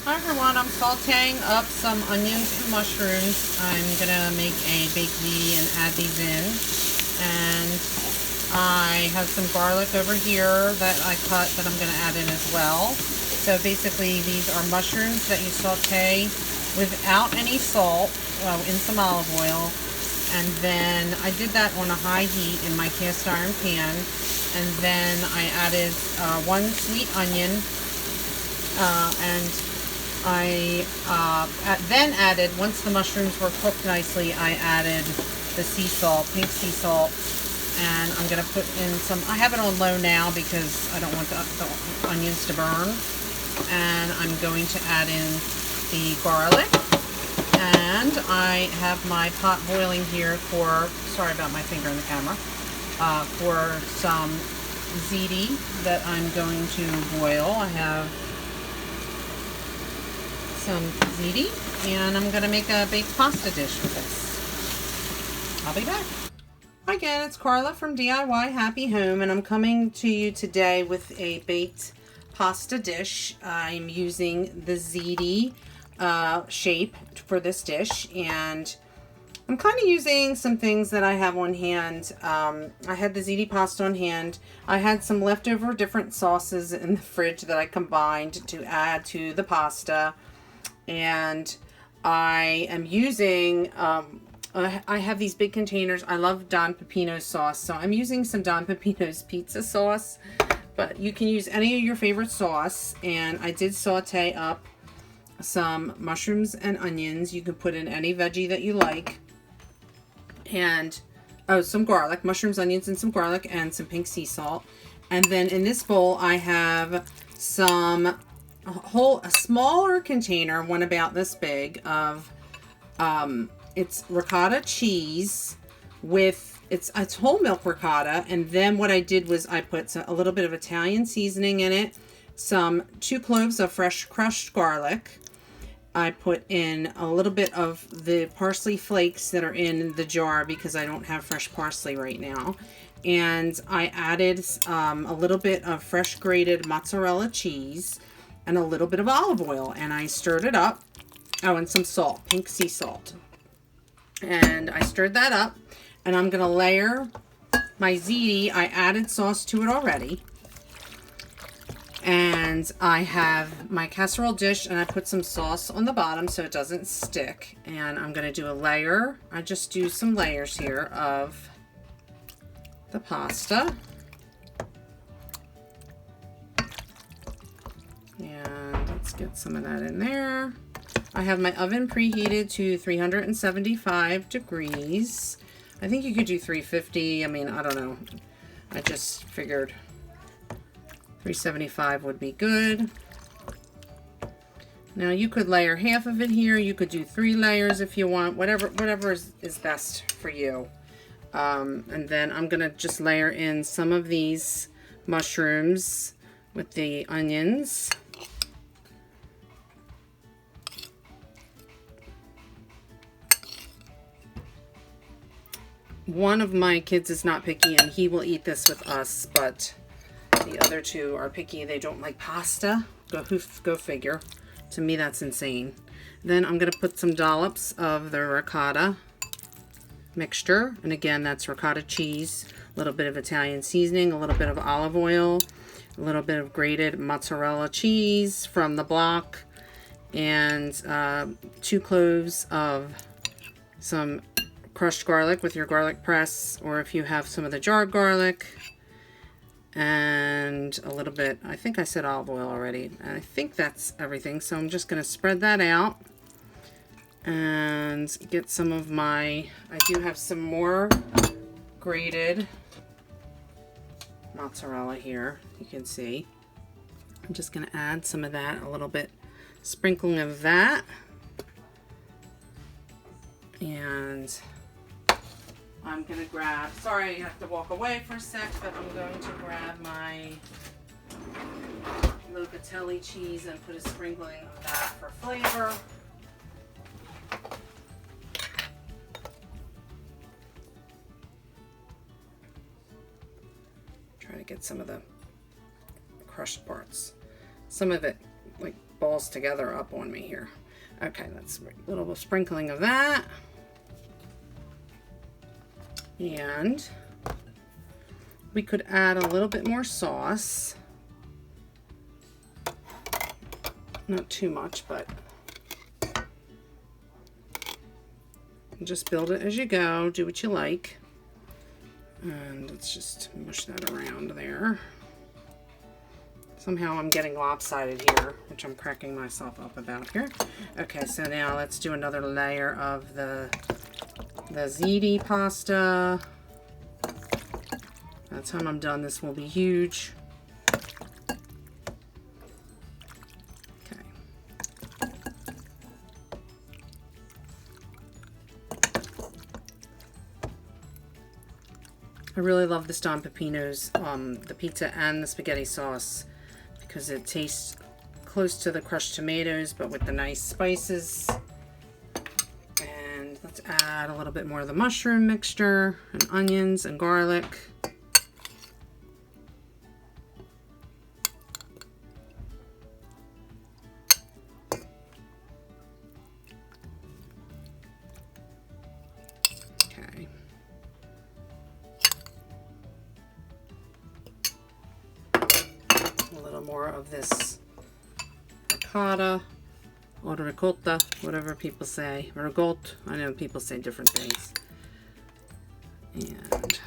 Hi everyone, I'm sauteing up some onions and mushrooms. I'm gonna make a baked ziti and add these in. And I have some garlic over here that I cut that I'm gonna add in as well. So basically these are mushrooms that you saute without any salt, in some olive oil. And then I did that on a high heat in my cast iron pan. And then I added one sweet onion, and I then added, once the mushrooms were cooked nicely, I added the sea salt, pink sea salt, and I'm going to put in some, I have it on low now because I don't want the onions to burn, and I'm going to add in the garlic, and I have my pot boiling here for, sorry about my finger in the camera, for some ziti that I'm going to boil. I have some ziti, and I'm going to make a baked pasta dish with this. I'll be back. Hi again, it's Carla from DIY Happy Home, and I'm coming to you today with a baked pasta dish. I'm using the ziti shape for this dish, and I'm kind of using some things that I have on hand. I had the ziti pasta on hand. I had some leftover different sauces in the fridge that I combined to add to the pasta. And I am using, I have these big containers. I love Don Pepino's sauce, so I'm using some Don Pepino's pizza sauce, but you can use any of your favorite sauce. And I did saute up some mushrooms and onions. You can put in any veggie that you like. And, oh, some garlic, mushrooms, onions, and some garlic, and some pink sea salt. And then in this bowl, I have some a smaller container, one about this big, of it's ricotta cheese with it's whole milk ricotta. And then what I did was I put a little bit of Italian seasoning in it, 2 cloves of fresh crushed garlic. I put in a little bit of the parsley flakes that are in the jar because I don't have fresh parsley right now. And I added a little bit of fresh grated mozzarella cheese and a little bit of olive oil, and I stirred it up. Oh, and some salt, pink sea salt. And I stirred that up, and I'm going to layer my ziti. I added sauce to it already. And I have my casserole dish, and I put some sauce on the bottom so it doesn't stick. And I'm going to do a layer. I just do some layers here of the pasta. And let's get some of that in there. I have my oven preheated to 375 degrees. I think you could do 350. I mean, I don't know. I just figured 375 would be good. Now you could layer half of it here. You could do 3 layers if you want. Whatever is best for you. And then I'm gonna just layer in some of these mushrooms with the onions. One of my kids is not picky, and he will eat this with us, but the other 2 are picky. They don't like pasta. Go figure. To me, that's insane. Then I'm going to put some dollops of the ricotta mixture. And again, that's ricotta cheese, a little bit of Italian seasoning, a little bit of olive oil, a little bit of grated mozzarella cheese from the block, and 2 cloves of some crushed garlic with your garlic press, or if you have some of the jarred garlic, and a little bit, I think I said olive oil already, and I think that's everything. So I'm just going to spread that out and get some of I do have some more grated mozzarella here, you can see. I'm just going to add some of that, a little bit, sprinkling of that, and I'm going to grab, sorry you have to walk away for a sec, but I'm going to grab my Locatelli cheese and put a sprinkling of that for flavor. Try to get some of the crushed parts. Some of it like balls together up on me here. Okay, that's a little sprinkling of that. And we could add a little bit more sauce. Not too much, but just build it as you go. Do what you like. And let's just mush that around there. Somehow I'm getting lopsided here, which I'm cracking myself up about here. Okay, so now let's do another layer of the ziti pasta. By the time I'm done, this will be huge. Okay. I really love this Don Pepino's, the pizza and the spaghetti sauce, because it tastes close to the crushed tomatoes, but with the nice spices. And let's add a little bit more of the mushroom mixture and onions and garlic. Okay. A little more of this ricotta or ricotta, whatever people say. Ricotta. I know people say different things. And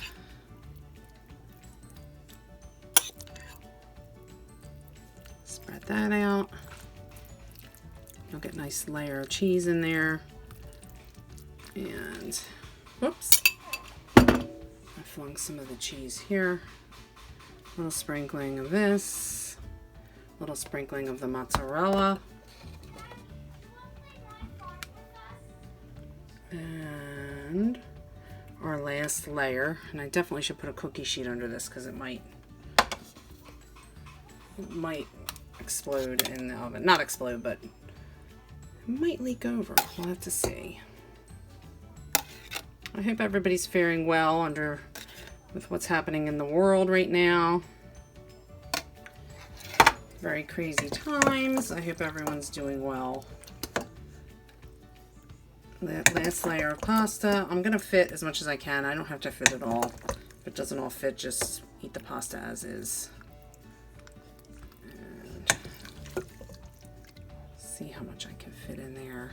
spread that out. You'll get a nice layer of cheese in there. And whoops, I flung some of the cheese here. A little sprinkling of this. A little sprinkling of the mozzarella. And our last layer, and I definitely should put a cookie sheet under this because it might explode in the oven. Not explode, but it might leak over. We'll have to see. I hope everybody's faring well with what's happening in the world right now. Very crazy times. I hope everyone's doing well. That last layer of pasta, I'm gonna fit as much as I can. I don't have to fit it all. If it doesn't all fit, just eat the pasta as is. And see how much I can fit in there.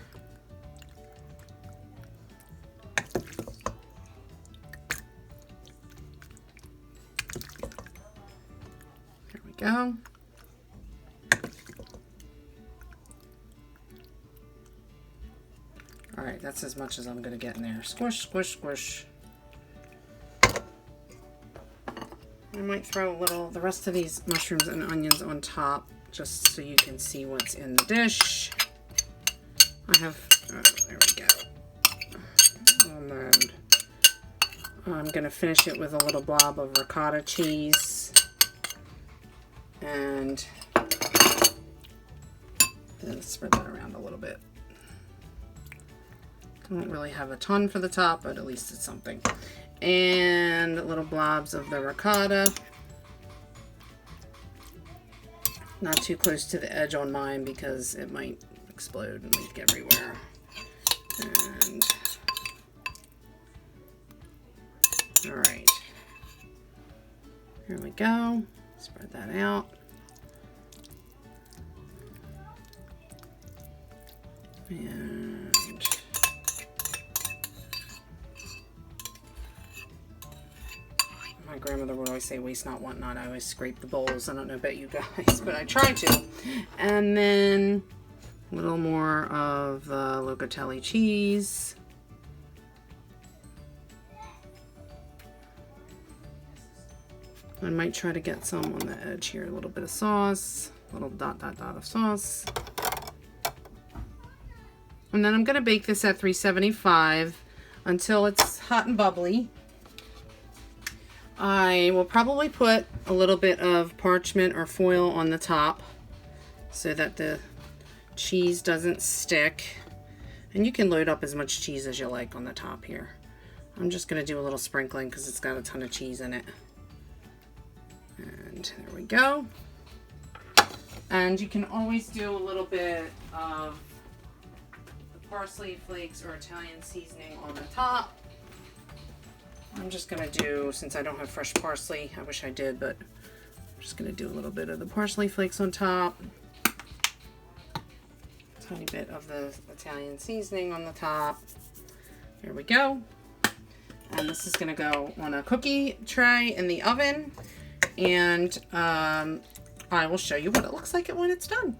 There we go. All right, that's as much as I'm gonna get in there. Squish, squish, squish. I might throw the rest of these mushrooms and onions on top just so you can see what's in the dish. I have, oh, there we go. And then I'm gonna finish it with a little blob of ricotta cheese. And let's spread that around a little bit. I don't really have a ton for the top, but at least it's something. And little blobs of the ricotta. Not too close to the edge on mine because it might explode and leak everywhere. And all right, here we go. Spread that out. And my grandmother would always say, waste not, want not. I always scrape the bowls. I don't know about you guys, but I try to. And then a little more of the locatelli cheese. I might try to get some on the edge here. A little bit of sauce, a little dot, dot, dot of sauce. And then I'm going to bake this at 375 until it's hot and bubbly. I will probably put a little bit of parchment or foil on the top so that the cheese doesn't stick. And you can load up as much cheese as you like on the top here. I'm just going to do a little sprinkling because it's got a ton of cheese in it. And there we go. And you can always do a little bit of the parsley flakes or Italian seasoning on the top. I'm just going to do, since I don't have fresh parsley, I wish I did, but I'm just going to do a little bit of the parsley flakes on top. Tiny bit of the Italian seasoning on the top. There we go. And this is going to go on a cookie tray in the oven. And I will show you what it looks like when it's done.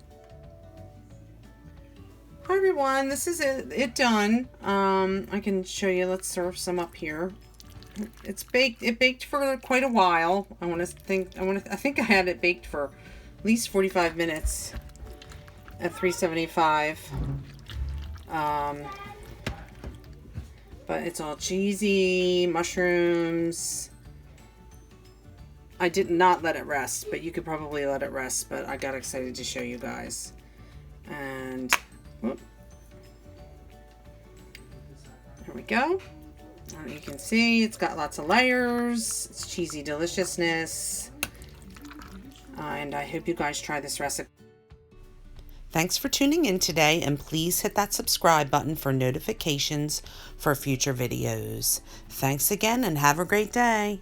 Hi everyone, this is it done. I can show you. Let's serve some up here. It's baked. It baked for quite a while. I think I had it baked for at least 45 minutes at 375. But it's all cheesy, mushrooms. I did not let it rest, but you could probably let it rest, but I got excited to show you guys. And whoop, there we go. And you can see it's got lots of layers. It's cheesy deliciousness. And I hope you guys try this recipe. Thanks for tuning in today, and please hit that subscribe button for notifications for future videos. Thanks again, and have a great day.